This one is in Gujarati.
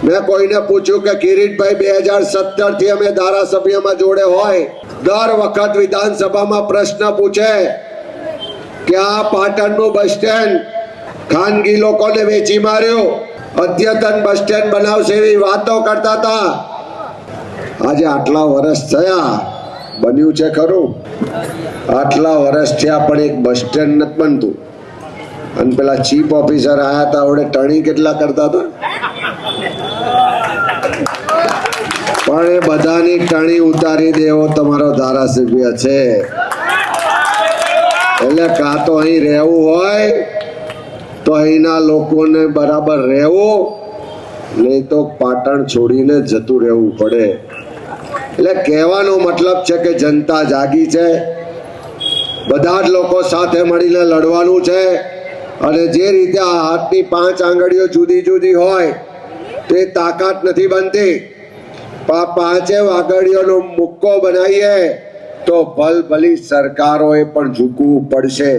मैं કોઈને પૂછ્યું કે કિરીટભાઈ 2017 થી અમે ધારાસભ્યમાં જોડે હોય, દર વખત વિધાનસભામાં પ્રશ્ન પૂછે કે આ પાટણનું બસ સ્ટેન્ડ ખાનગી લોકોને વેચી માર્યું, અદ્યતન બસ સ્ટેન્ડ બનાવશે એવી વાતો કરતા હતા। આજે આટલા વર્ષ થયા, બન્યું છે ખરું? આટલા વર્ષ થયા પણ એક બસ સ્ટેન્ડ નથી બનતું। અને પેલા ચીફ ઓફિસર આયા હતા, આવડે ટણી કેટલા કરતા હતા, પણ એ બધાની ટણી ઉતારી દેવો તમારો ધારાસભ્ય છે। એટલે કાં તો અહીં રહેવું હોય તો અહીંના લોકોને બરાબર રહેવું, નહીં તો પાટણ છોડીને જતું રહેવું પડે। એટલે કહેવાનો મતલબ છે કે જનતા જાગી છે, બધા જ લોકો સાથે મળીને લડવાનું છે। અને જે રીતે આ હાથની 5 આંગળીઓ જુદી જુદી હોય તે તાકાત નથી બનતી, પાંચે આંગળીઓનો મુક્કો બનાવીએ તો ભલભલી સરકારોએ પણ ઝૂકવું પડશે।